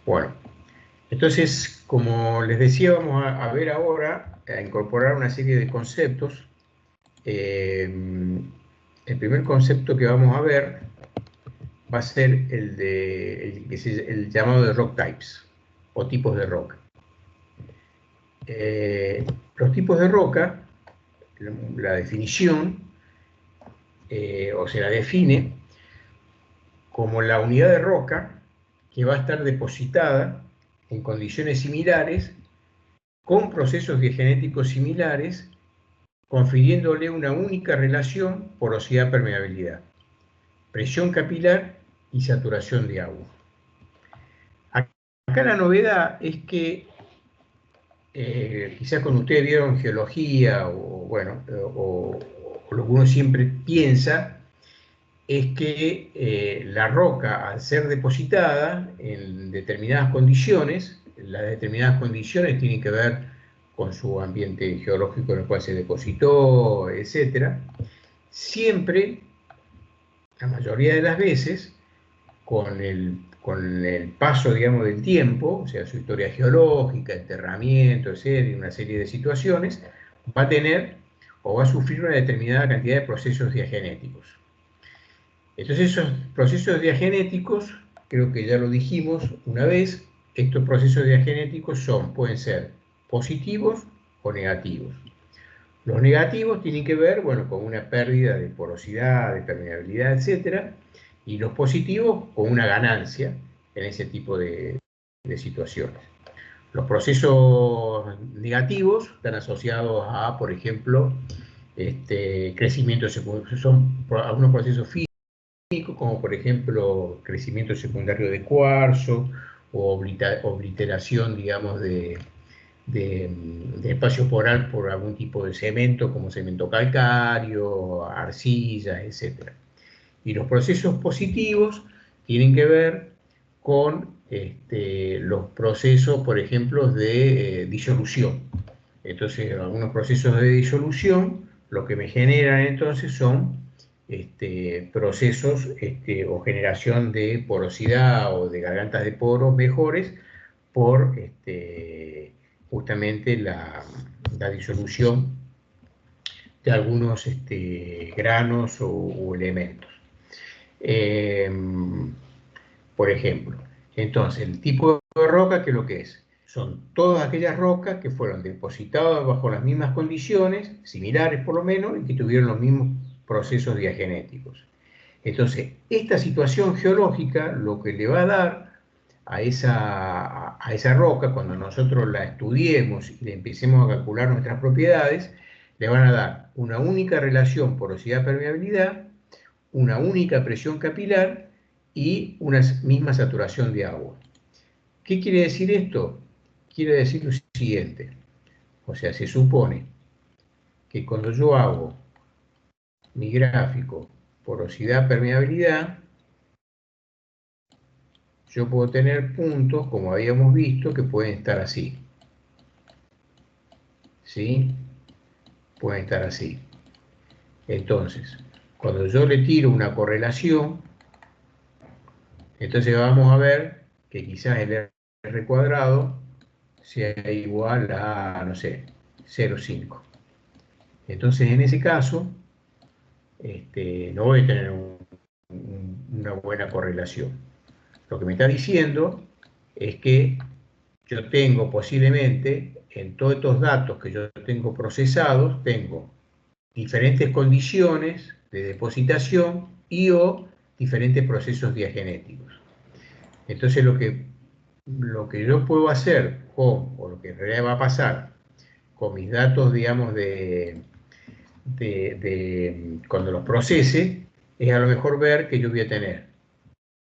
Bueno, entonces, como les decía, vamos a ver ahora, a incorporar una serie de conceptos. El primer concepto que vamos a ver va a ser el llamado de rock types, o tipos de roca. Los tipos de roca, la definición, o se la define como la unidad de roca que va a estar depositada en condiciones similares, con procesos diagenéticos similares, confiriéndole una única relación porosidad-permeabilidad, presión capilar y saturación de agua. Acá la novedad es que quizás cuando ustedes vieron geología o lo que uno siempre piensa es que la roca, al ser depositada en determinadas condiciones, las determinadas condiciones tienen que ver con su ambiente geológico en el cual se depositó, etc. Siempre, la mayoría de las veces, con el paso, digamos, del tiempo, o sea, su historia geológica, enterramiento, etc., y una serie de situaciones, va a tener o va a sufrir una determinada cantidad de procesos diagenéticos. Entonces, esos procesos diagenéticos, creo que ya lo dijimos una vez, estos procesos diagenéticos pueden ser positivos o negativos. Los negativos tienen que ver, bueno, con una pérdida de porosidad, de permeabilidad, etc. Y los positivos con una ganancia en ese tipo de situaciones. Los procesos negativos están asociados a, por ejemplo, crecimiento secundario, son algunos procesos físicos, como por ejemplo crecimiento secundario de cuarzo o obliteración, digamos, de espacio poral por algún tipo de cemento, como cemento calcáreo, arcilla, etc. Y los procesos positivos tienen que ver con los procesos, por ejemplo, de disolución. Entonces, algunos procesos de disolución, lo que me generan entonces son procesos o generación de porosidad o de gargantas de poros mejores por justamente la disolución de algunos granos o elementos. Por ejemplo, entonces el tipo de roca, ¿qué es lo que es? Son todas aquellas rocas que fueron depositadas bajo las mismas condiciones, similares por lo menos, y que tuvieron los mismos procesos diagenéticos. Entonces, esta situación geológica lo que le va a dar a esa roca, cuando nosotros la estudiemos y le empecemos a calcular nuestras propiedades, le van a dar una única relación porosidad-permeabilidad, una única presión capilar y una misma saturación de agua. ¿Qué quiere decir esto? Quiere decir lo siguiente. O sea, se supone que cuando yo hago mi gráfico porosidad-permeabilidad, yo puedo tener puntos, como habíamos visto, que pueden estar así. ¿Sí? Pueden estar así. Entonces, cuando yo le tiro una correlación, entonces vamos a ver que quizás el R cuadrado sea igual a, no sé, 0,5. Entonces, en ese caso, no voy a tener una buena correlación. Lo que me está diciendo es que yo tengo posiblemente, en todos estos datos que yo tengo procesados, tengo diferentes condiciones de depositación y o diferentes procesos diagenéticos. Entonces lo que yo puedo hacer o lo que en realidad va a pasar con mis datos, digamos, cuando los procese, es a lo mejor ver que yo voy a tener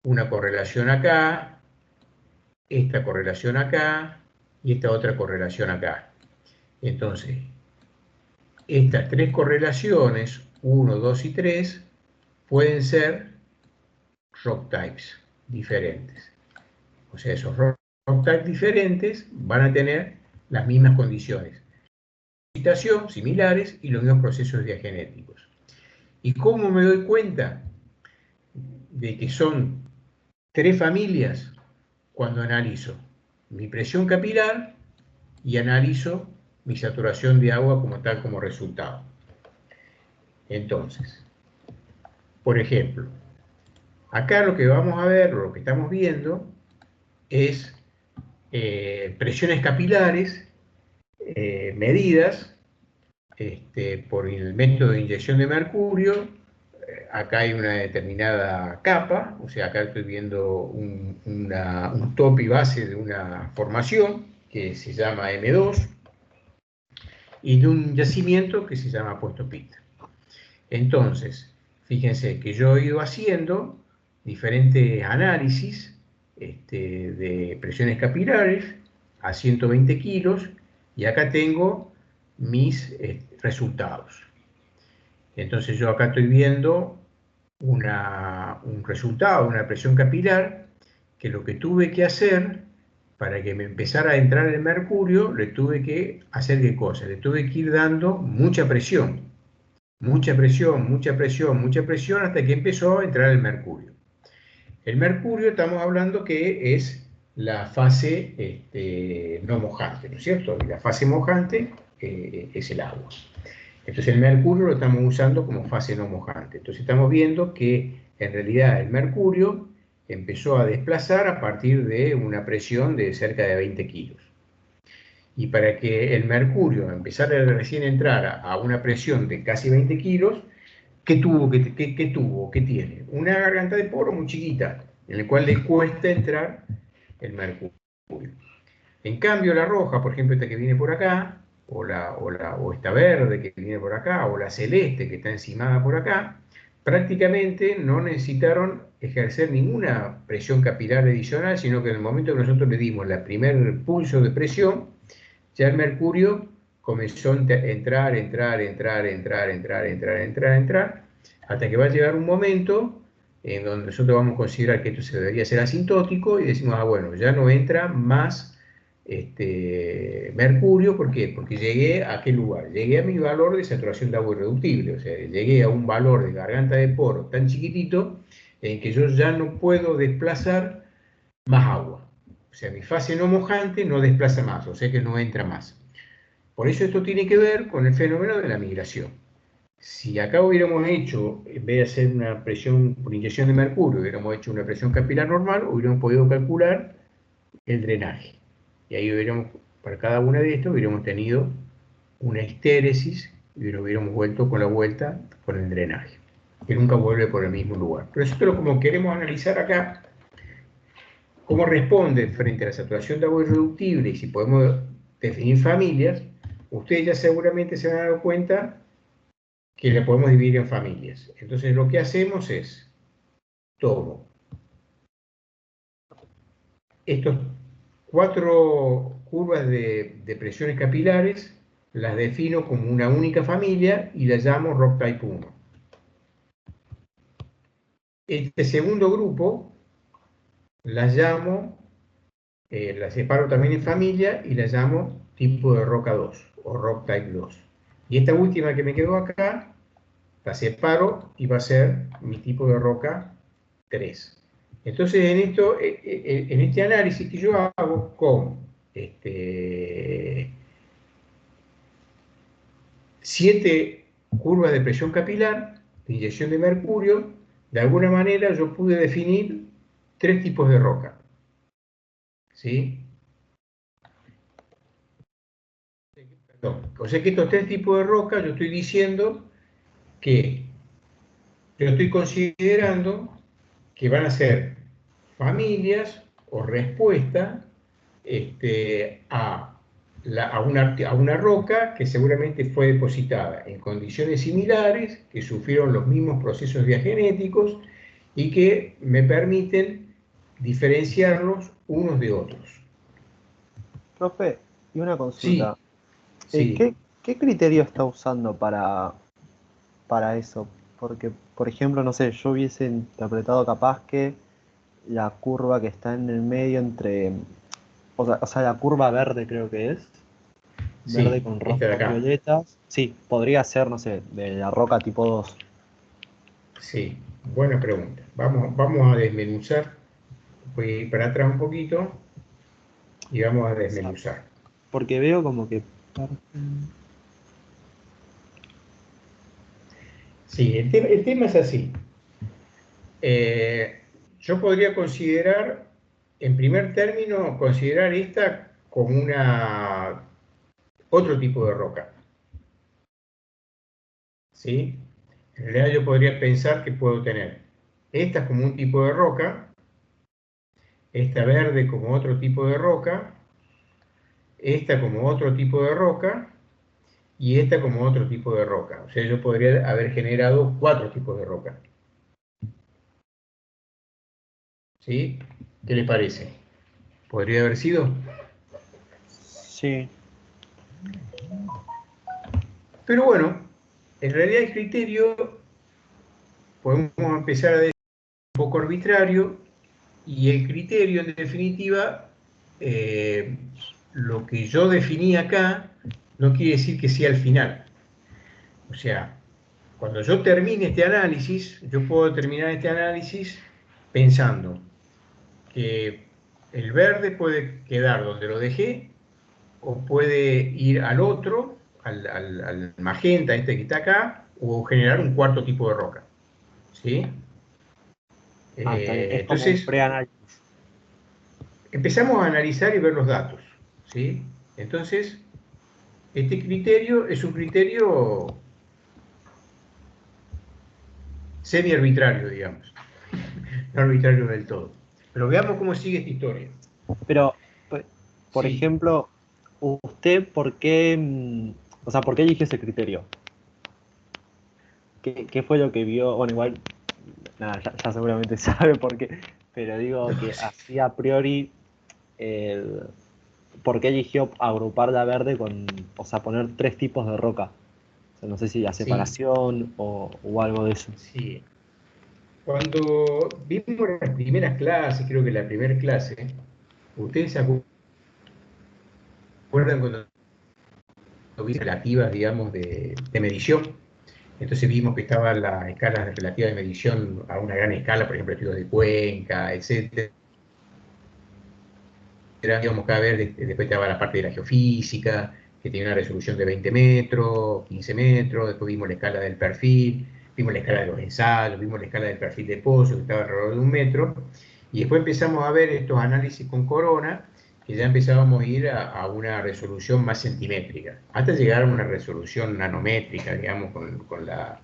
una correlación acá, esta correlación acá y esta otra correlación acá. Entonces, estas tres correlaciones, 1, 2 y 3, pueden ser rock types diferentes. O sea, esos rock types diferentes van a tener las mismas condiciones, similares y los mismos procesos diagenéticos. ¿Y cómo me doy cuenta de que son tres familias cuando analizo mi presión capilar y analizo mi saturación de agua como tal, como resultado. Entonces, por ejemplo, acá lo que vamos a ver, lo que estamos viendo, es presiones capilares medidas por el método de inyección de mercurio. Acá hay una determinada capa, o sea, acá estoy viendo un top y base de una formación que se llama M2 y de un yacimiento que se llama puesto pit. Entonces, fíjense que yo he ido haciendo diferentes análisis de presiones capilares a 120 kilos y acá tengo mis resultados. Entonces yo acá estoy viendo un resultado, una presión capilar, que lo que tuve que hacer para que me empezara a entrar el mercurio, le tuve que hacer qué cosa, le tuve que ir dando mucha presión, mucha presión, mucha presión, mucha presión, hasta que empezó a entrar el mercurio. El mercurio estamos hablando que es la fase no mojante, ¿no es cierto? Y la fase mojante es el agua. Entonces el mercurio lo estamos usando como fase no mojante. Entonces estamos viendo que en realidad el mercurio empezó a desplazar a partir de una presión de cerca de 20 kilos. Y para que el mercurio empezara a recién entrar a una presión de casi 20 kilos, ¿qué tuvo? ¿Qué tiene? Una garganta de poro muy chiquita, en la cual le cuesta entrar el mercurio. En cambio, la roja, por ejemplo, esta que viene por acá, o esta verde que viene por acá, o la celeste que está encimada por acá, prácticamente no necesitaron ejercer ninguna presión capilar adicional, sino que en el momento que nosotros le dimos el primer pulso de presión, ya el mercurio comenzó a entrar, hasta que va a llegar un momento en donde nosotros vamos a considerar que esto se debería ser asintótico y decimos, ah, bueno, ya no entra más mercurio. ¿Por qué? Porque llegué a qué lugar, llegué a mi valor de saturación de agua irreductible, o sea, llegué a un valor de garganta de poro tan chiquitito en que yo ya no puedo desplazar más agua. O sea, mi fase no mojante no desplaza más, o sea que no entra más. Por eso esto tiene que ver con el fenómeno de la migración. Si acá hubiéramos hecho, en vez de hacer una presión por inyección de mercurio, hubiéramos hecho una presión capilar normal, hubiéramos podido calcular el drenaje. Y ahí hubiéramos, para cada una de estas, hubiéramos tenido una histéresis y lo hubiéramos vuelto con la vuelta con el drenaje, que nunca vuelve por el mismo lugar. Pero nosotros, como queremos analizar acá cómo responde frente a la saturación de agua irreductible y si podemos definir familias, ustedes ya seguramente se van a dar cuenta que la podemos dividir en familias. Entonces lo que hacemos es, tomo estos 4 curvas de presiones capilares, las defino como una única familia y las llamo rock type 1. Este segundo grupo las llamo, las separo también en familia y las llamo tipo de roca 2 o rock type 2. Y esta última que me quedó acá, la separo y va a ser mi tipo de roca 3. Entonces, en este análisis que yo hago con 7 curvas de presión capilar, de inyección de mercurio, de alguna manera yo pude definir 3 tipos de roca. ¿Sí? O sea que estos 3 tipos de roca, yo estoy diciendo que yo estoy considerando que van a ser familias o respuesta a una roca que seguramente fue depositada en condiciones similares, que sufrieron los mismos procesos diagenéticos y que me permiten diferenciarlos unos de otros. Profe, y una consulta. Sí, sí. ¿Qué criterio está usando para eso? Porque, por ejemplo, no sé, yo hubiese interpretado capaz que la curva que está en el medio entre, o sea, la curva verde creo que es, verde Sí, con esta de roscas acá. violetas, sí, podría ser, no sé, de la roca tipo 2. Sí, buena pregunta. Vamos a desmenuzar. voy a ir para atrás un poquito y vamos a desmenuzar. Porque veo como que... Sí, el tema es así. Yo podría considerar, en primer término, considerar esta como otro tipo de roca. ¿Sí? En realidad yo podría pensar que puedo tener esta como un tipo de roca, esta verde como otro tipo de roca, esta como otro tipo de roca y esta como otro tipo de roca. O sea, yo podría haber generado 4 tipos de roca. ¿Sí? ¿Qué le parece? ¿Podría haber sido? Sí. Pero bueno, en realidad el criterio podemos empezar a decir un poco arbitrario y el criterio en definitiva, eh, lo que yo definí acá no quiere decir que sea el final. O sea, cuando yo termine este análisis, yo puedo terminar este análisis pensando que el verde puede quedar donde lo dejé o puede ir al otro, al magenta, este que está acá, o generar un cuarto tipo de roca. ¿Sí? Ah, está bien. Es como un Entonces, preanálisis. empezamos a analizar y ver los datos. ¿Sí? Entonces, este criterio es un criterio semi-arbitrario, digamos. No arbitrario del todo. Pero veamos cómo sigue esta historia. Pero, por Sí, ejemplo, ¿usted por qué, o sea, por qué eligió ese criterio? ¿Qué fue lo que vio? Bueno, igual, nada, ya seguramente sabe por qué, pero digo no, que sí, así a priori, el- ¿por qué eligió agrupar la verde con, o sea, poner tres tipos de roca? O sea, no sé si la sí, separación o algo de eso. sí. Cuando vimos las primeras clases, creo que la primera clase, ustedes se acuerdan cuando vimos relativas, digamos, de medición. Entonces vimos que estaban las escalas relativas de medición a una gran escala, por ejemplo, estudios de Cuenca, etcétera. Íbamos a ver, después estaba la parte de la geofísica, que tenía una resolución de 20 metros, 15 metros, después vimos la escala del perfil, vimos la escala de los ensayos, vimos la escala del perfil de pozo, que estaba alrededor de 1 metro, y después empezamos a ver estos análisis con corona, que ya empezábamos a ir a una resolución más centimétrica, hasta llegar a una resolución nanométrica, digamos, con la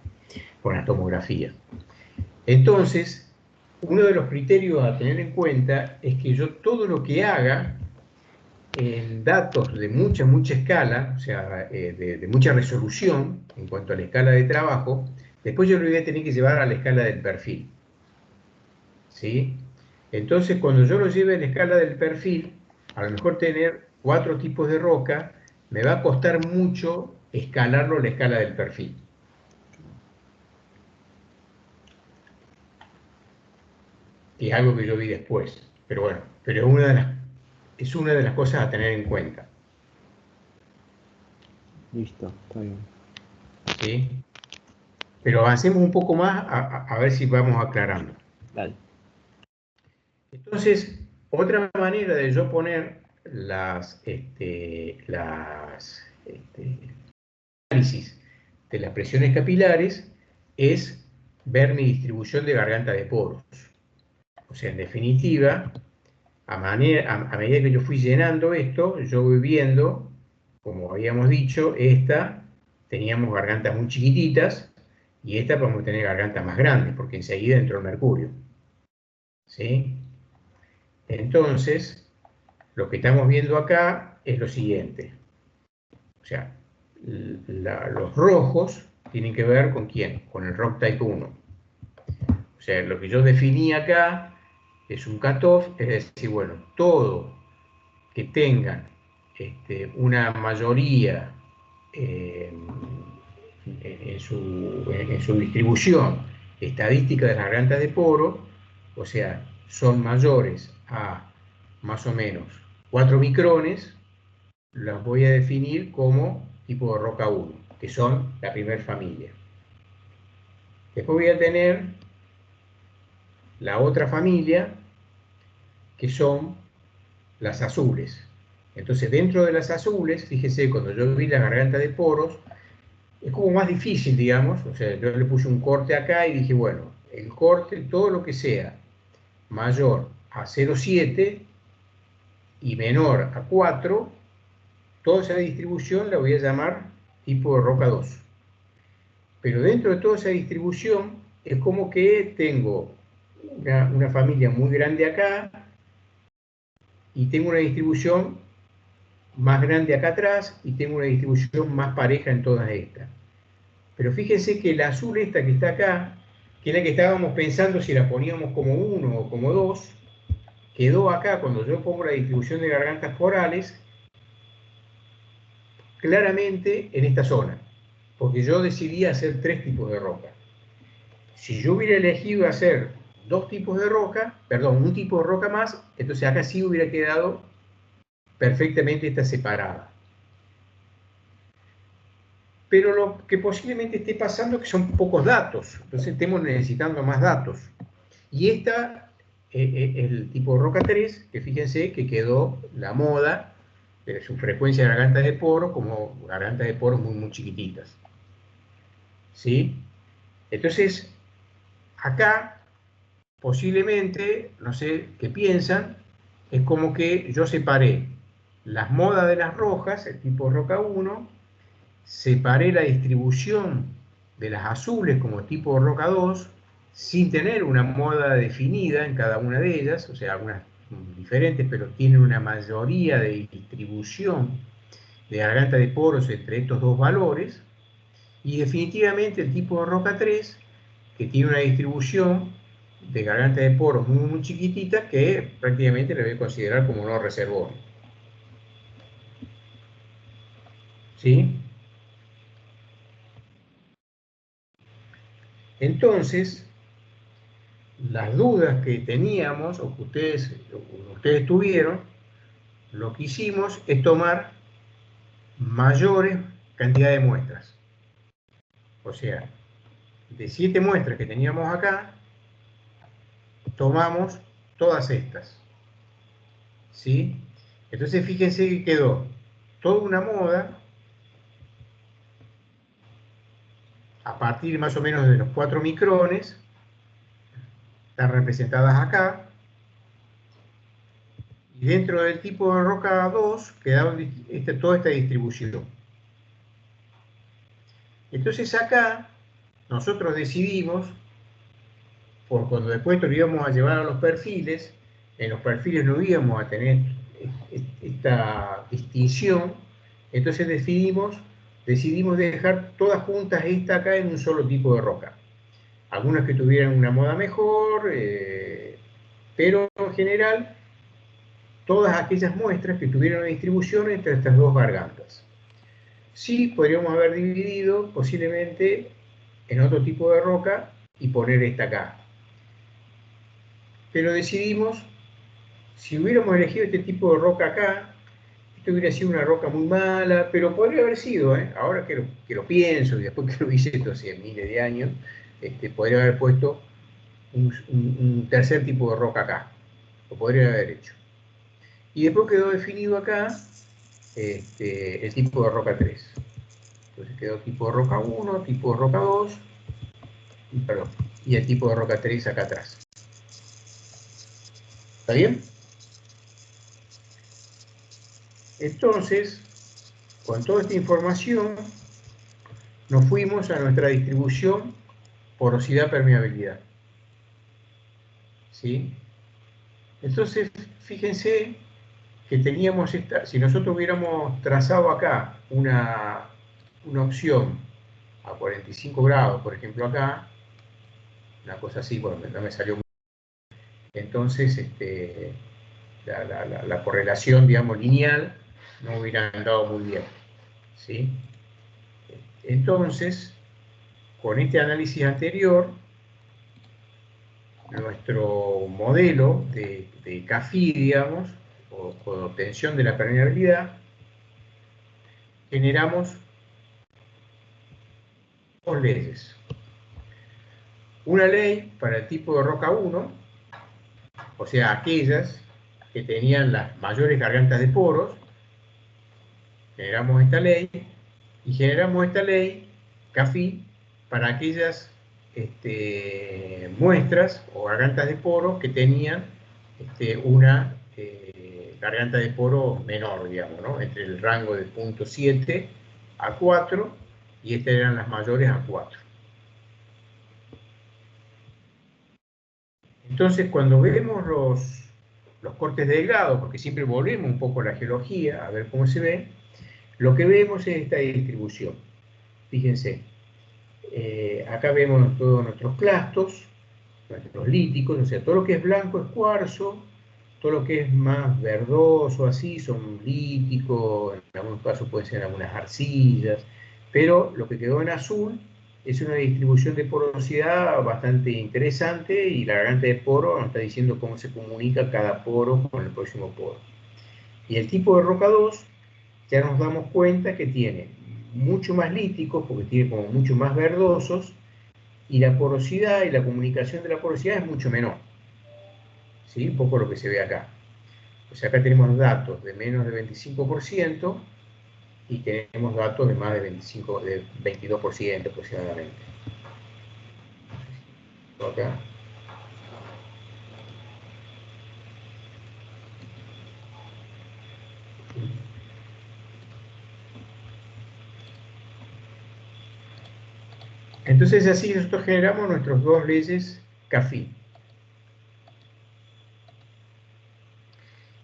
tomografía. Entonces, uno de los criterios a tener en cuenta es que yo todo lo que haga en datos de mucha escala, o sea, de mucha resolución en cuanto a la escala de trabajo, después yo lo voy a tener que llevar a la escala del perfil. ¿Sí? Entonces, cuando yo lo lleve a la escala del perfil, a lo mejor tener 4 tipos de roca, me va a costar mucho escalarlo a la escala del perfil, que es algo que yo vi después. Pero bueno, pero es una de las cosas a tener en cuenta. Listo, está bien. ¿Sí? Pero avancemos un poco más a ver si vamos aclarando. Dale. Entonces, otra manera de yo poner análisis de las presiones capilares es ver mi distribución de garganta de poros. O sea, en definitiva, a medida que yo fui llenando esto, yo voy viendo, como habíamos dicho, teníamos gargantas muy chiquititas y esta podemos tener gargantas más grandes, porque enseguida entró el mercurio. ¿Sí? Entonces, lo que estamos viendo acá es lo siguiente. O sea, los rojos tienen que ver con quién, con el rock type 1. O sea, lo que yo definí acá es un cutoff, es decir, bueno, todo que tenga una mayoría eh, en su distribución estadística de las gargantas de poro, o sea, son mayores a más o menos 4 micrones, las voy a definir como tipo de roca 1, que son la primera familia. Después voy a tener la otra familia, que son las azules. Entonces, dentro de las azules, fíjese, cuando yo vi la garganta de poros, es como más difícil, digamos. O sea, yo le puse un corte acá y dije, bueno, el corte, todo lo que sea mayor a 0,7 y menor a 4, toda esa distribución la voy a llamar tipo de roca 2. Pero dentro de toda esa distribución es como que tengo una familia muy grande acá y tengo una distribución más grande acá atrás y tengo una distribución más pareja en todas estas. Pero fíjense que la azul esta que está acá, que es la que estábamos pensando si la poníamos como 1 o como 2, quedó acá cuando yo pongo la distribución de gargantas porales claramente en esta zona, porque yo decidí hacer 3 tipos de roca. Si yo hubiera elegido hacer 2 tipos de roca, perdón, un tipo de roca más, entonces acá sí hubiera quedado perfectamente esta separada. Pero lo que posiblemente esté pasando es que son pocos datos, entonces estemos necesitando más datos. Y esta es el tipo roca 3, que fíjense que quedó la moda de su frecuencia de gargantas de poro como gargantas de poros muy, muy chiquititas. ¿Sí? Entonces, acá posiblemente, no sé qué piensan, es como que yo separé las modas de las rojas, el tipo roca 1, separé la distribución de las azules como tipo roca 2, sin tener una moda definida en cada una de ellas, o sea, algunas diferentes, pero tienen una mayoría de distribución de garganta de poros entre estos dos valores, y definitivamente el tipo de roca 3, que tiene una distribución de garganta de poros muy, muy chiquitita, que prácticamente la voy a considerar como no reservón. ¿Sí? Entonces, las dudas que teníamos o que ustedes tuvieron, lo que hicimos es tomar mayores cantidades de muestras. O sea, de 7 muestras que teníamos acá, tomamos todas estas. ¿Sí? Entonces fíjense que quedó toda una moda a partir más o menos de los 4 micrones, están representadas acá, y dentro del tipo de roca 2 quedaba toda esta distribución. Entonces acá nosotros decidimos, por cuando después lo íbamos a llevar a los perfiles, en los perfiles no íbamos a tener esta distinción, entonces decidimos dejar todas juntas esta acá en un solo tipo de roca. Algunas que tuvieran una moda mejor, pero en general todas aquellas muestras que tuvieran una distribución entre estas dos gargantas. Sí, podríamos haber dividido posiblemente en otro tipo de roca y poner esta acá. Pero decidimos, si hubiéramos elegido este tipo de roca acá, esto hubiera sido una roca muy mala, pero podría haber sido, ahora que lo pienso y después que lo hice esto hace miles de años, podría haber puesto un tercer tipo de roca acá. Lo podría haber hecho. Y después quedó definido acá el tipo de roca 3. Entonces quedó tipo de roca 1, tipo de roca 2, y el tipo de roca 3 acá atrás. ¿Está bien? Entonces, con toda esta información, nos fuimos a nuestra distribución porosidad-permeabilidad. ¿Sí? Entonces, fíjense que teníamos si nosotros hubiéramos trazado acá una opción a 45 grados, por ejemplo acá, una cosa así, bueno, no me salió muy bien. Entonces, la correlación, digamos, lineal, no hubiera andado muy bien. ¿Sí? Entonces, con este análisis anterior, nuestro modelo de CAFI, digamos, o de obtención de la permeabilidad, generamos dos leyes. Una ley para el tipo de roca 1, o sea, aquellas que tenían las mayores gargantas de poros, generamos esta ley, y generamos esta ley, CAFI, para aquellas muestras o gargantas de poro que tenían una garganta de poro menor, digamos, ¿no? Entre el rango de 0.7 a 4, y estas eran las mayores a 4. Entonces, cuando vemos los cortes delgados, porque siempre volvemos un poco a la geología, a ver cómo se ve, lo que vemos es esta distribución. Fíjense, acá vemos todos nuestros clastos, nuestros líticos, o sea, todo lo que es blanco es cuarzo, todo lo que es más verdoso, así, son líticos, en algunos casos pueden ser algunas arcillas, pero lo que quedó en azul es una distribución de porosidad bastante interesante, y la garganta de poro nos está diciendo cómo se comunica cada poro con el próximo poro. Y el tipo de roca 2, ya nos damos cuenta que tiene mucho más líticos, porque tiene como mucho más verdosos, y la porosidad y la comunicación de la porosidad es mucho menor. ¿Sí? Un poco lo que se ve acá. O sea, acá tenemos datos de menos de 25% y tenemos datos de más de 22% aproximadamente. Acá. Entonces así nosotros generamos nuestras dos leyes CAFI.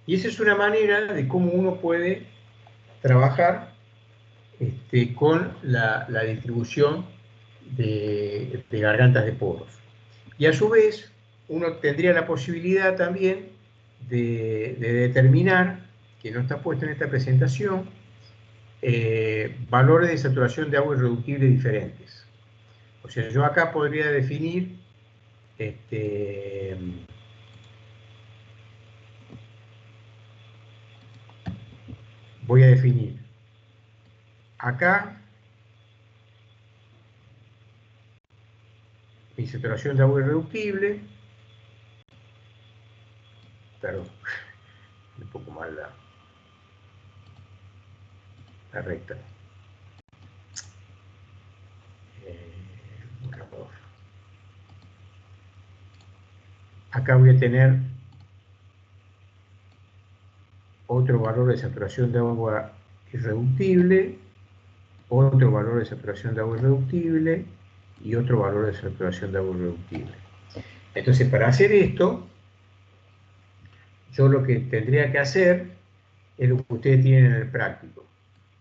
Y esa es una manera de cómo uno puede trabajar con la distribución de gargantas de poros. Y a su vez, uno tendría la posibilidad también de determinar, que no está puesto en esta presentación, valores de saturación de agua irreductible diferentes. O sea, yo acá podría definir voy a definir acá mi saturación de agua irreductible, perdón, un poco mal la recta. Acá voy a tener otro valor de saturación de agua irreductible, otro valor de saturación de agua irreductible y otro valor de saturación de agua irreductible. Entonces, para hacer esto, yo lo que tendría que hacer es lo que ustedes tienen en el práctico.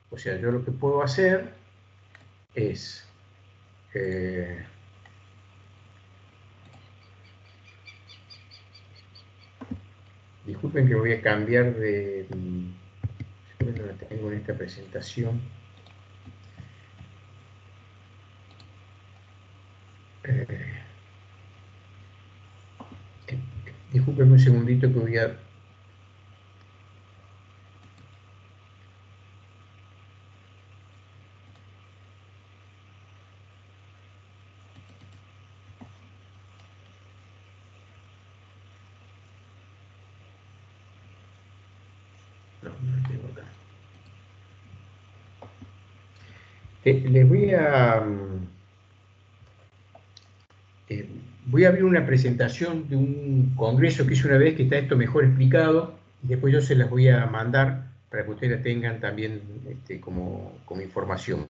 O sea, yo lo que puedo hacer es disculpen que voy a cambiar de... Creo que no la tengo en esta presentación. Disculpenme un segundito que voy a... No, no la tengo acá. Les voy a abrir una presentación de un congreso que hice una vez, que está esto mejor explicado, y después yo se las voy a mandar para que ustedes la tengan también como información.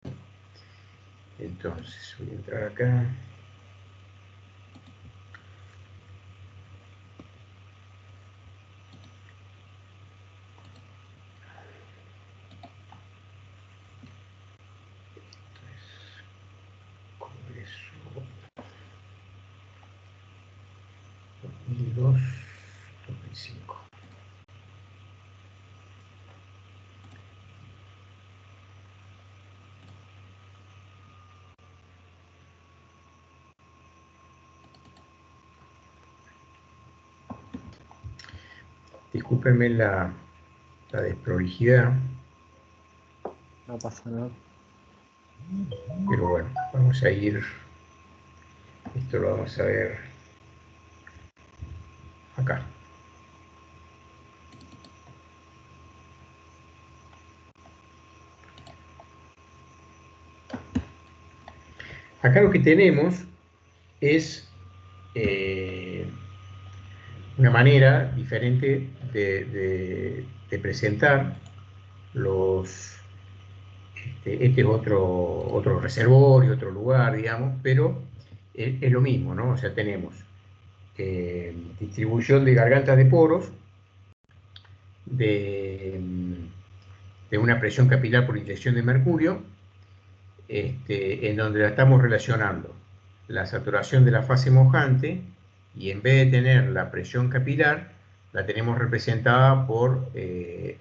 Entonces, voy a entrar acá. Congreso 2002-2005. Discúlpenme la desprolijidad, No pasa nada. pero bueno, vamos a ir, esto lo vamos a ver acá. Acá lo que tenemos es una manera diferente de presentar los... Este es otro reservorio, otro lugar, digamos, pero es lo mismo, ¿no? O sea, tenemos distribución de gargantas de poros, de, de una presión capilar por inyección de mercurio, en donde la estamos relacionando la saturación de la fase mojante, y en vez de tener la presión capilar, la tenemos representada por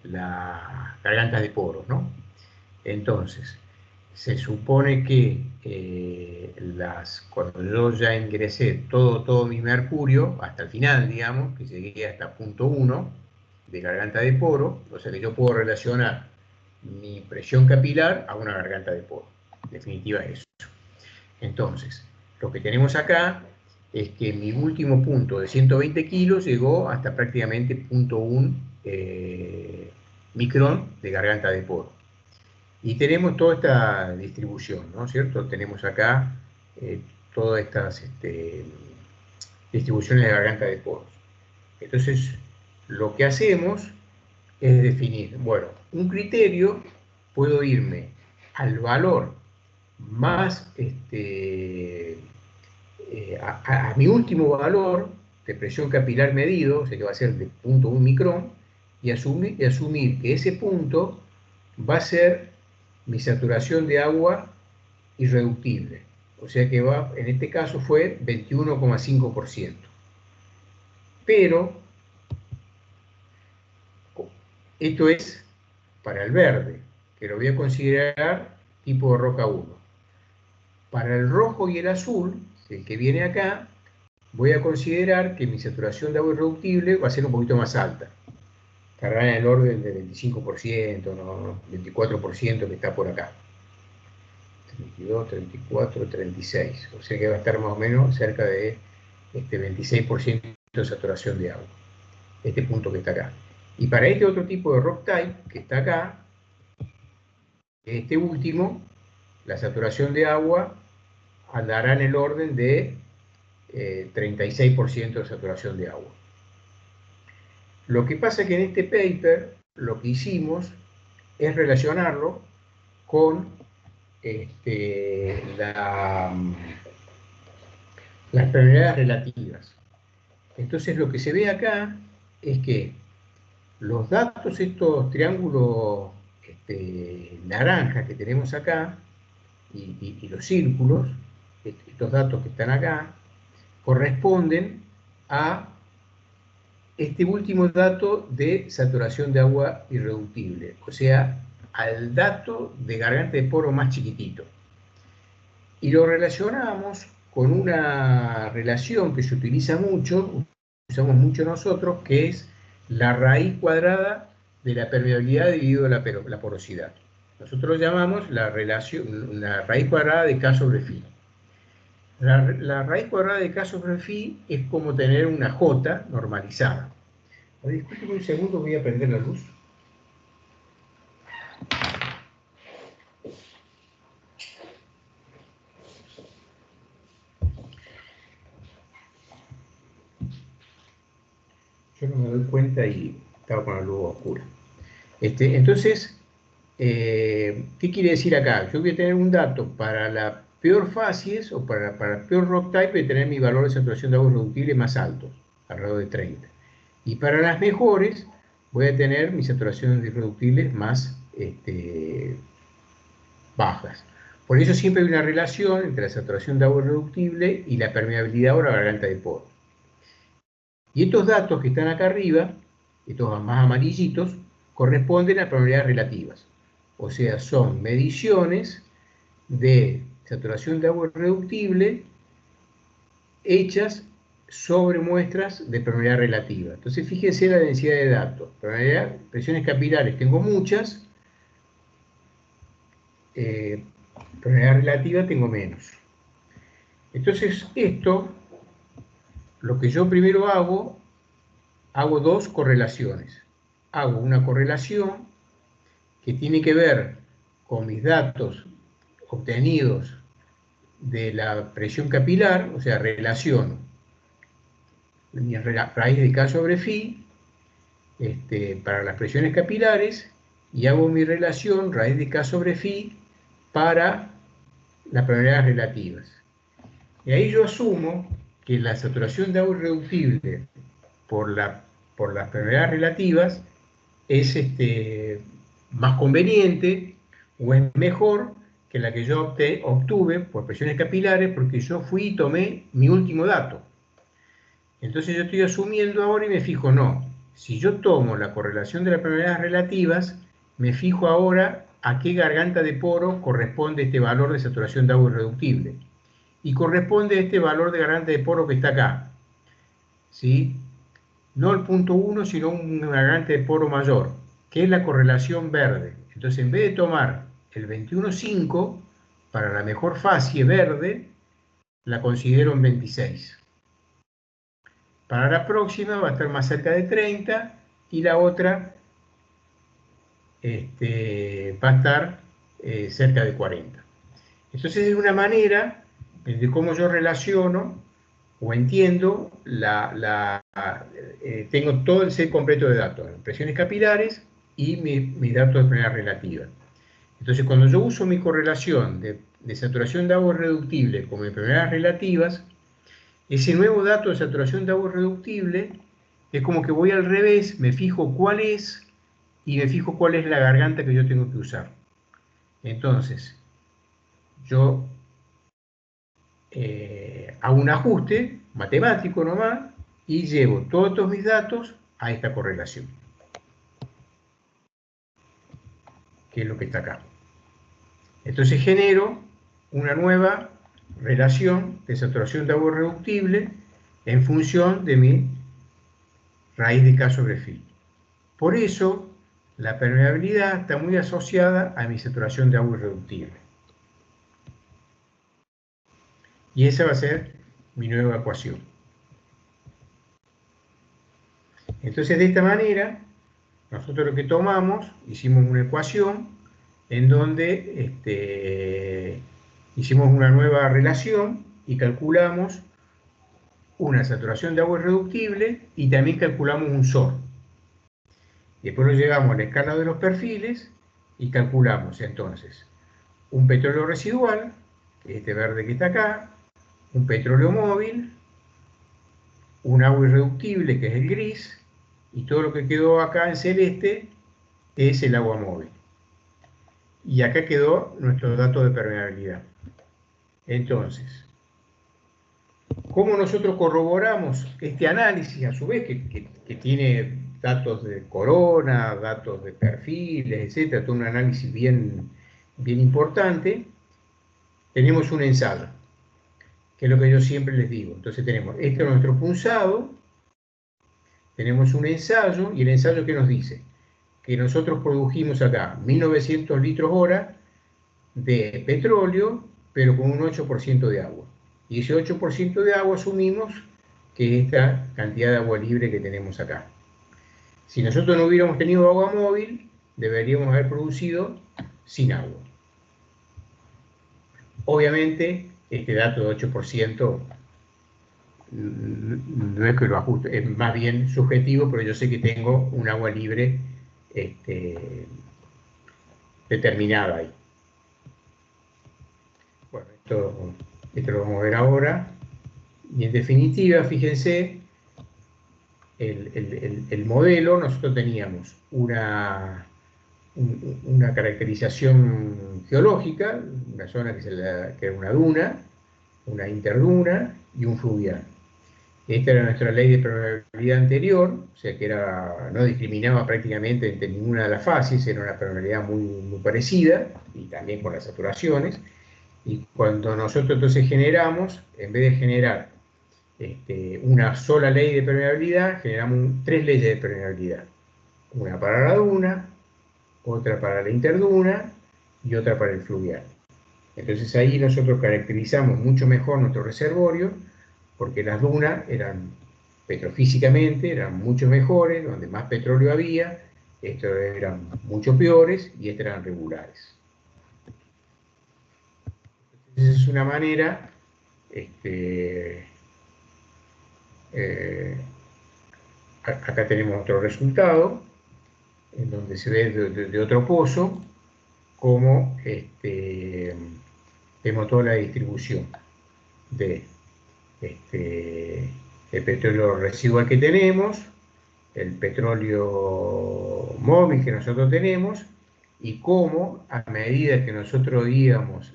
las gargantas de poros, ¿no? Entonces, se supone que cuando yo ya ingresé todo mi mercurio, hasta el final, digamos, que llegué hasta punto 1 de garganta de poro, o sea que yo puedo relacionar mi presión capilar a una garganta de poro. En definitiva es eso. Entonces, lo que tenemos acá es que mi último punto de 120 kilos llegó hasta prácticamente punto 1 micrón de garganta de poro. Y tenemos toda esta distribución, ¿no es cierto? Tenemos acá todas estas distribuciones de garganta de poros. Entonces, lo que hacemos es definir, bueno, un criterio, puedo irme al valor más, a mi último valor de presión capilar medido, o sea que va a ser de 0.1 micrón, y asumir que ese punto va a ser mi saturación de agua irreductible. O sea que en este caso fue 21,5%. Pero esto es para el verde, que lo voy a considerar tipo de roca 1. Para el rojo y el azul, el que viene acá, voy a considerar que mi saturación de agua irreductible va a ser un poquito más alta. Estará en el orden del 25%, ¿no? 24% que está por acá. 32, 34, 36. O sea que va a estar más o menos cerca de 26% de saturación de agua. Este punto que está acá. Y para este otro tipo de rock type que está acá, este último, la saturación de agua andará en el orden de 36% de saturación de agua. Lo que pasa es que en este paper lo que hicimos es relacionarlo con las permeabilidades relativas. Entonces lo que se ve acá es que los datos, estos triángulos naranjas que tenemos acá, y los círculos, estos datos que están acá, corresponden a este último dato de saturación de agua irreductible, o sea, al dato de garganta de poro más chiquitito. Y lo relacionamos con una relación que se utiliza mucho, usamos mucho nosotros, que es la raíz cuadrada de la permeabilidad dividido la porosidad. Nosotros lo llamamos la raíz cuadrada de K sobre phi. La raíz cuadrada de K sobre phi es como tener una J normalizada. Disculpen un segundo, voy a prender la luz. Yo no me doy cuenta y estaba con la luz oscura. Entonces, ¿qué quiere decir acá? Yo voy a tener un dato para la peor facies o para el peor rock type, voy a tener mi valor de saturación de agua irreductible más altos, alrededor de 30. Y para las mejores, voy a tener mis saturaciones irreductibles más bajas. Por eso siempre hay una relación entre la saturación de agua irreductible y la permeabilidad o la garganta de poro. Y estos datos que están acá arriba, estos más amarillitos, corresponden a probabilidades relativas. O sea, son mediciones de saturación de agua irreductible hechas sobre muestras de permeabilidad relativa. Entonces, fíjense la densidad de datos. Presiones capilares tengo muchas, permeabilidad relativa tengo menos. Entonces, lo que yo primero hago dos correlaciones. Hago una correlación que tiene que ver con mis datos obtenidos de la presión capilar, o sea, relaciono mi raíz de K sobre phi para las presiones capilares y hago mi relación raíz de K sobre phi para las permeabilidades relativas. Y ahí yo asumo que la saturación de agua irreductible por las permeabilidades relativas es más conveniente o es mejor que la que yo obtuve por presiones capilares, porque yo fui y tomé mi último dato. Entonces yo estoy asumiendo ahora y me fijo, no, si yo tomo la correlación de las permeabilidades relativas, me fijo ahora a qué garganta de poro corresponde este valor de saturación de agua irreductible. Y corresponde a este valor de garganta de poro que está acá. ¿Sí? No el punto 1, sino un garganta de poro mayor, que es la correlación verde. Entonces, en vez de tomar el 21,5, para la mejor facie verde, la considero en 26. Para la próxima va a estar más cerca de 30 y la otra va a estar cerca de 40. Entonces, es una manera de cómo yo relaciono o entiendo, tengo todo el set completo de datos, presiones capilares y mis datos de permeabilidad relativa. Entonces, cuando yo uso mi correlación de saturación de agua irreductible con mis permeabilidades relativas, ese nuevo dato de saturación de agua irreductible es como que voy al revés, me fijo cuál es y me fijo cuál es la garganta que yo tengo que usar. Entonces, yo hago un ajuste matemático nomás y llevo todos mis datos a esta correlación, que es lo que está acá. Entonces genero una nueva relación de saturación de agua irreductible en función de mi raíz de K sobre phi. Por eso, la permeabilidad está muy asociada a mi saturación de agua irreductible. Y esa va a ser mi nueva ecuación. Entonces, de esta manera, nosotros lo que tomamos, hicimos una ecuación en donde hicimos una nueva relación y calculamos una saturación de agua irreductible y también calculamos un SOR. Después lo llegamos a la escala de los perfiles y calculamos entonces un petróleo residual, que es este verde que está acá, un petróleo móvil, un agua irreductible, que es el gris, y todo lo que quedó acá en celeste es el agua móvil. Y acá quedó nuestro dato de permeabilidad. Entonces, ¿cómo nosotros corroboramos este análisis, a su vez, que tiene datos de corona, datos de perfiles, etcétera, todo un análisis bien importante? Tenemos un ensayo, que es lo que yo siempre les digo. Entonces tenemos, este es nuestro punzado, tenemos un ensayo, y el ensayo ¿qué nos dice? Que nosotros produjimos acá 1900 litros hora de petróleo, pero con un 8% de agua. Y ese 8% de agua asumimos que es esta cantidad de agua libre que tenemos acá. Si nosotros no hubiéramos tenido agua móvil, deberíamos haber producido sin agua. Obviamente, este dato de 8% no es que lo ajuste, es más bien subjetivo, pero yo sé que tengo un agua libre determinada ahí. Bueno, esto lo vamos a ver ahora. Y en definitiva, fíjense, el modelo, nosotros teníamos una caracterización geológica, una zona que era una duna, una interduna y un fluvial. Esta era nuestra ley de permeabilidad anterior, o sea que no discriminaba prácticamente entre ninguna de las fases, era una permeabilidad muy parecida, y también con las saturaciones. Y cuando nosotros entonces generamos, en vez de generar una sola ley de permeabilidad, generamos 3 leyes de permeabilidad. Una para la duna, otra para la interduna y otra para el fluvial. Entonces ahí nosotros caracterizamos mucho mejor nuestro reservorio, porque las dunas eran, petrofísicamente, eran mucho mejores, donde más petróleo había, estos eran mucho peores y estos eran regulares. es una manera, este, eh, acá tenemos otro resultado, en donde se ve de otro pozo, cómo vemos toda la distribución de el petróleo residual que tenemos, el petróleo móvil que nosotros tenemos, y cómo a medida que nosotros íbamos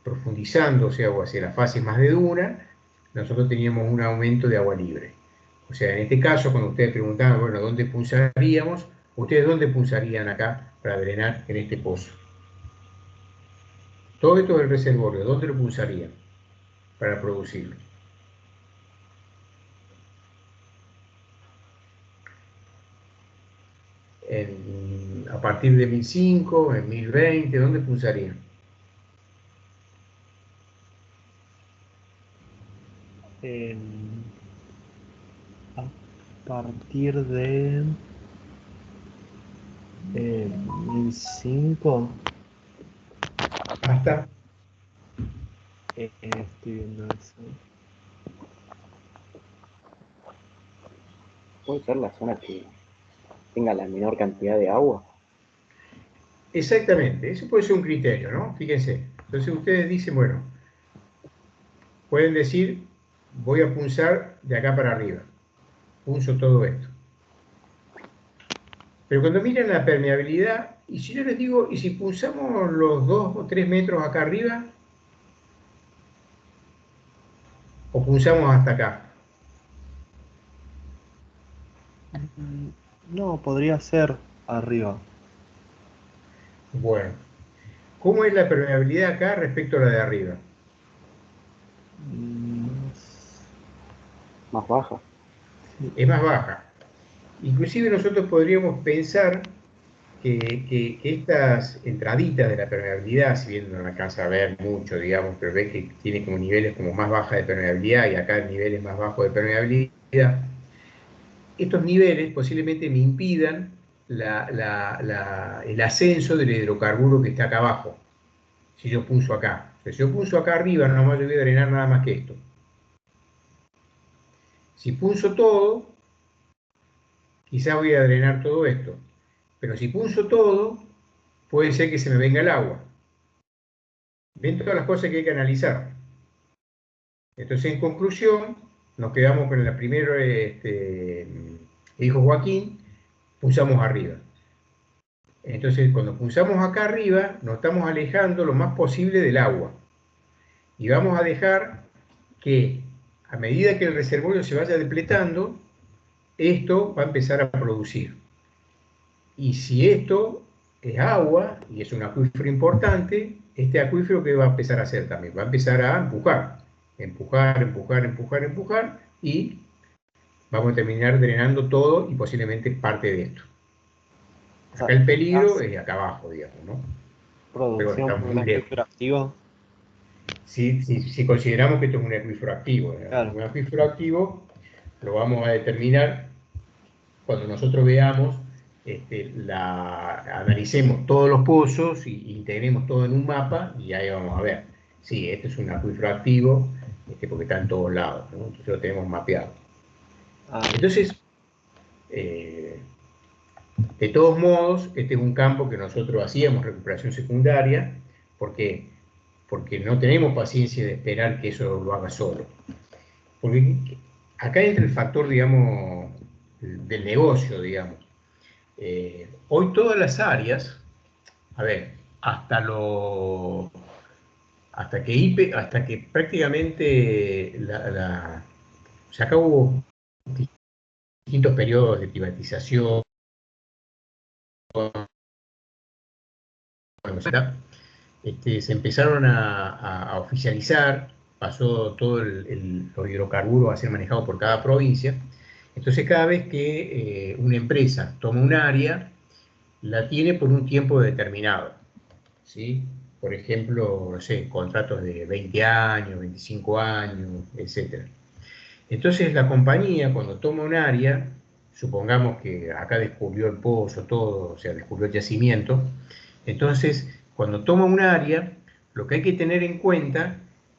profundizando, o sea, hacia las fases más de duna, nosotros teníamos un aumento de agua libre. O sea, en este caso, cuando ustedes preguntaban, bueno, ¿dónde punzaríamos? ¿Ustedes dónde punzarían acá para drenar en este pozo? Todo esto del reservorio, ¿dónde lo punzarían para producirlo? A partir de 1005, en 1020, ¿dónde punzarían? A partir de 1005, Hasta. estoy viendo eso. Puede ser la zona que tenga la menor cantidad de agua. Exactamente, eso puede ser un criterio, ¿no? Fíjense. Entonces ustedes dicen, bueno, pueden decir, voy a punzar de acá para arriba. Punzo todo esto. Pero cuando miran la permeabilidad, y si yo les digo, ¿y si punzamos los 2 o 3 metros acá arriba? ¿O punzamos hasta acá? No, podría ser arriba. Bueno, ¿cómo es la permeabilidad acá respecto a la de arriba? Más baja. Es más baja. Inclusive nosotros podríamos pensar que estas entraditas de la permeabilidad, si bien no la alcanza a ver mucho, digamos, pero ves que tiene como niveles como más bajas de permeabilidad y acá niveles más bajos de permeabilidad, estos niveles posiblemente me impidan el ascenso del hidrocarburo que está acá abajo, si yo punzo acá. Si yo punzo acá arriba, nomás yo voy a drenar nada más que esto. Si punzo todo, quizás voy a drenar todo esto. Pero si punzo todo, puede ser que se me venga el agua. Ven todas las cosas que hay que analizar. Entonces, en conclusión, nos quedamos con la primera, dijo Joaquín, punzamos arriba. Entonces, cuando punzamos acá arriba, nos estamos alejando lo más posible del agua. Y vamos a dejar que, a medida que el reservorio se vaya depletando, esto va a empezar a producir. Y si esto es agua, y es un acuífero importante, este acuífero ¿qué va a empezar a hacer también? Va a empezar a empujar, y vamos a terminar drenando todo y posiblemente parte de esto. O sea, Acá el peligro gas, es acá abajo, digamos, ¿no? Pero producción estamos por un muy lejos. acuífero activo. Si consideramos que esto es un acuífero activo, Claro. un acuífero activo lo vamos a determinar cuando nosotros veamos, analicemos todos los pozos y integremos todo en un mapa, y ahí vamos a ver, sí, este es un acuífero activo, porque está en todos lados, ¿no? Entonces lo tenemos mapeado. Entonces, de todos modos, este es un campo que nosotros hacíamos recuperación secundaria, porque no tenemos paciencia de esperar que eso lo haga solo. Porque acá entra el factor, digamos, del negocio, digamos. Hoy todas las áreas, a ver, hasta que prácticamente se acabó distintos periodos de privatización, se empezaron a oficializar, pasó todo los hidrocarburos a ser manejados por cada provincia. Entonces cada vez que una empresa toma un área, la tiene por un tiempo determinado, ¿sí? Por ejemplo, no sé, contratos de 20 años, 25 años, etc. Entonces la compañía cuando toma un área, supongamos que acá descubrió el pozo, todo, o sea, descubrió el yacimiento, entonces cuando toma un área, lo que hay que tener en cuenta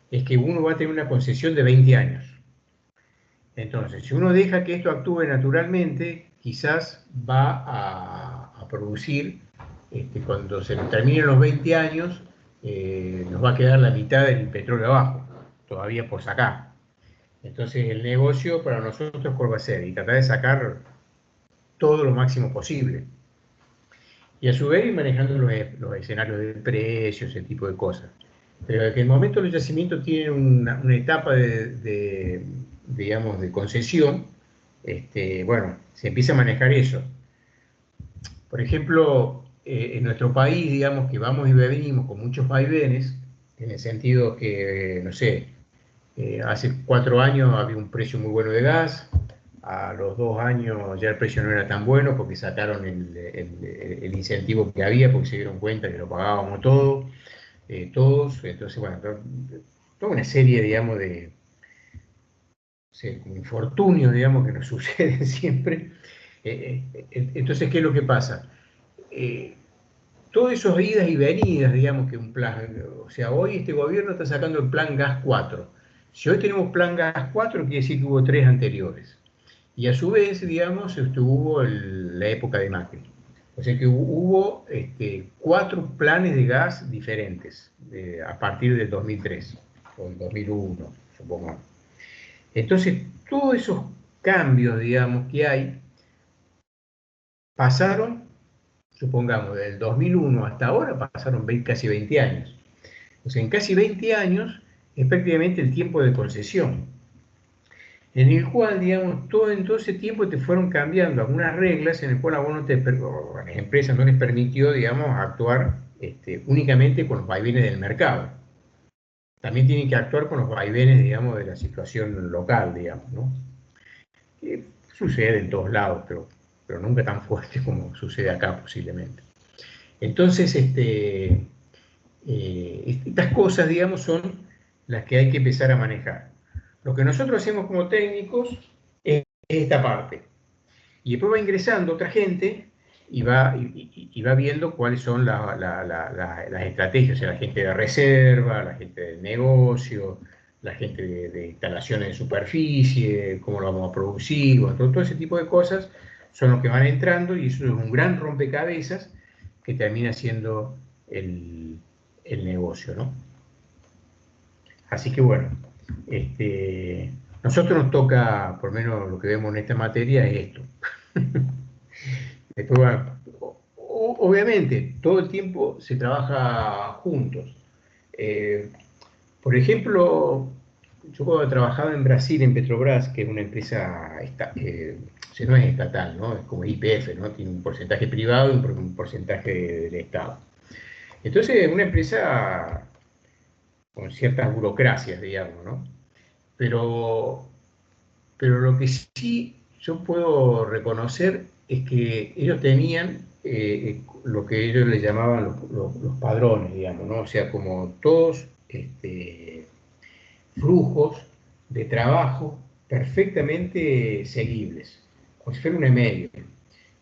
es que uno va a tener una concesión de 20 años. Entonces, si uno deja que esto actúe naturalmente, quizás va a producir, cuando se terminen los 20 años, nos va a quedar la mitad del petróleo abajo, todavía por sacar. Entonces, el negocio para nosotros, ¿cuál va a ser? Y tratar de sacar todo lo máximo posible. Y a su vez ir manejando los escenarios de precios, ese tipo de cosas. Pero en el momento los yacimientos tienen una etapa digamos, de concesión, bueno, se empieza a manejar eso. Por ejemplo, en nuestro país, digamos que vamos y venimos con muchos vaivenes, en el sentido que, no sé, hace 4 años había un precio muy bueno de gas, a los 2 años ya el precio no era tan bueno porque sacaron el incentivo que había porque se dieron cuenta que lo pagábamos todos, entonces bueno, toda una serie, digamos, de infortunios, digamos, que nos suceden siempre. Entonces, ¿qué es lo que pasa? Todos esos idas y venidas, digamos, que un plan, o sea, hoy este gobierno está sacando el plan Gas 4. Si hoy tenemos plan Gas 4, quiere decir que hubo 3 anteriores. Y a su vez, digamos, hubo la época de Macri. O sea que hubo 4 planes de gas diferentes a partir del 2003 o el 2001, supongamos. Entonces, todos esos cambios, digamos, que hay, pasaron, supongamos, del 2001 hasta ahora, pasaron casi 20 años. O sea, en casi 20 años es prácticamente el tiempo de concesión, en el cual, digamos, en todo ese tiempo te fueron cambiando algunas reglas en el cual a las empresas no les permitió, digamos, actuar únicamente con los vaivenes del mercado. También tienen que actuar con los vaivenes, digamos, de la situación local, digamos, ¿no? Que sucede en todos lados, pero nunca tan fuerte como sucede acá posiblemente. Entonces, estas cosas, digamos, son las que hay que empezar a manejar. Lo que nosotros hacemos como técnicos es esta parte. Y después va ingresando otra gente y va viendo cuáles son las estrategias, o sea, la gente de reserva, la gente del negocio, la gente de instalaciones de superficie, cómo lo vamos a producir, bueno, todo ese tipo de cosas son los que van entrando y eso es un gran rompecabezas que termina siendo el negocio, ¿no? Así que bueno, nosotros nos toca, por lo menos lo que vemos en esta materia, es esto. Después, bueno, obviamente, todo el tiempo se trabaja juntos. Por ejemplo, yo cuando trabajaba en Brasil, en Petrobras, que es una empresa, no es estatal, ¿no? Es como YPF, ¿no? Tiene un porcentaje privado y un porcentaje del Estado. Entonces, es una empresa con ciertas burocracias, digamos, ¿no? Pero lo que sí yo puedo reconocer es que ellos tenían lo que ellos le llamaban los padrones, digamos, ¿no? O sea, como todos flujos de trabajo perfectamente seguibles, como si fuera un email.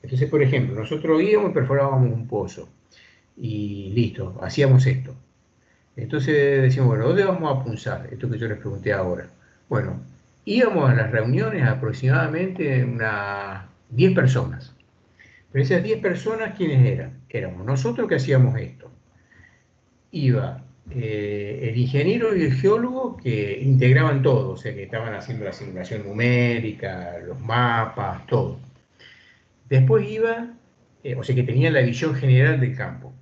Entonces, por ejemplo, nosotros íbamos y perforábamos un pozo y listo, hacíamos esto. Entonces decimos, bueno, ¿dónde vamos a punzar? Esto que yo les pregunté ahora. Bueno, íbamos a las reuniones aproximadamente unas 10 personas. Pero esas 10 personas, ¿quiénes eran? Éramos nosotros que hacíamos esto. Iba el ingeniero y el geólogo que integraban todo, o sea, que estaban haciendo la simulación numérica, los mapas, todo. Después iba, o sea, que tenían la visión general del campo.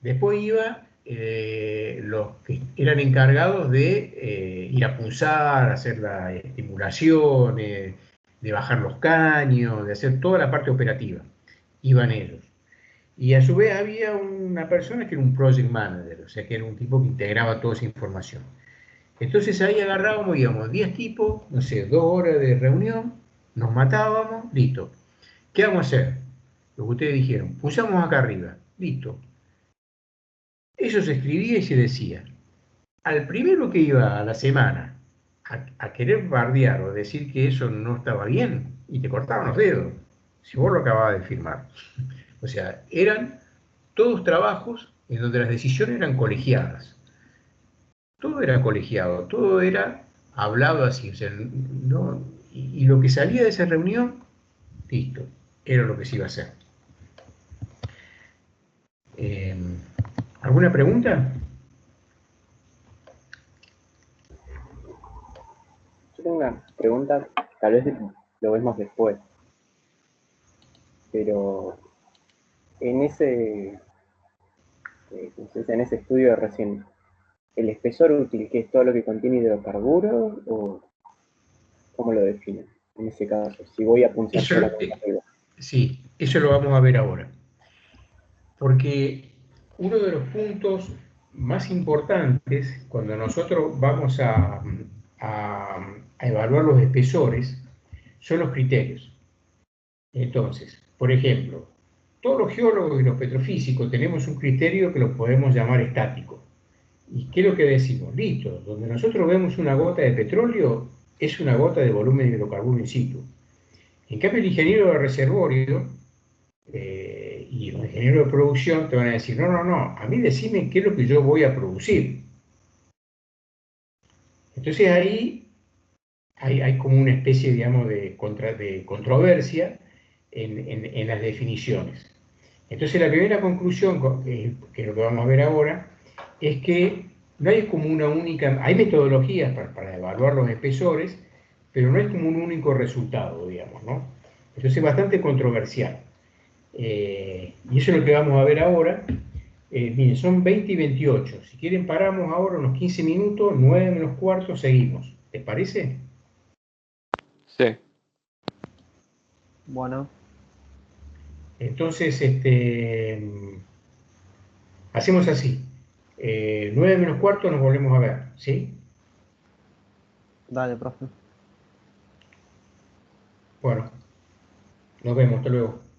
Después iba los que eran encargados de ir a punzar, hacer las estimulaciones, de bajar los caños, de hacer toda la parte operativa. Iban ellos. Y a su vez había una persona que era un project manager, o sea que era un tipo que integraba toda esa información. Entonces ahí agarrábamos, íbamos 10 tipos, no sé, 2 horas de reunión, nos matábamos, listo. ¿Qué vamos a hacer? Lo que ustedes dijeron, pulsamos acá arriba, listo. Eso se escribía y se decía. Al primero que iba a la semana a querer bardear o decir que eso no estaba bien, y te cortaban los dedos, si vos lo acababas de firmar. O sea, eran todos trabajos en donde las decisiones eran colegiadas. todo era colegiado, todo era hablado así, o sea, no, y lo que salía de esa reunión, listo, era lo que se iba a hacer. Eh, ¿Alguna pregunta? Yo tengo una pregunta, tal vez lo vemos después, pero en en ese estudio recién, ¿el espesor útil, que es todo lo que contiene hidrocarburos, o cómo lo definen en ese caso? Si voy a punzar Eso, sola contra arriba. sí, eso lo vamos a ver ahora. Porque uno de los puntos más importantes cuando nosotros vamos a evaluar los espesores son los criterios. Entonces, por ejemplo, todos los geólogos y los petrofísicos tenemos un criterio que lo podemos llamar estático. ¿Y qué es lo que decimos? Listo, donde nosotros vemos una gota de petróleo es una gota de volumen de hidrocarburo in situ. En cambio, el ingeniero de reservorio y los ingenieros de producción te van a decir, no, no, no, a mí decime qué es lo que yo voy a producir. Entonces ahí hay como una especie, digamos, de controversia en las definiciones. Entonces la primera conclusión, que es lo que vamos a ver ahora, es que no hay como una única, hay metodologías para evaluar los espesores, pero no hay como un único resultado, digamos, ¿no? Entonces es bastante controversial. Y eso es lo que vamos a ver ahora. Miren, son 20 y 28. Si quieren paramos ahora unos 15 minutos, 9 menos cuarto, seguimos. ¿Les parece? Sí. Bueno, Entonces, hacemos así. 9 menos cuarto nos volvemos a ver, ¿sí? dale, profe. Bueno, nos vemos, hasta luego.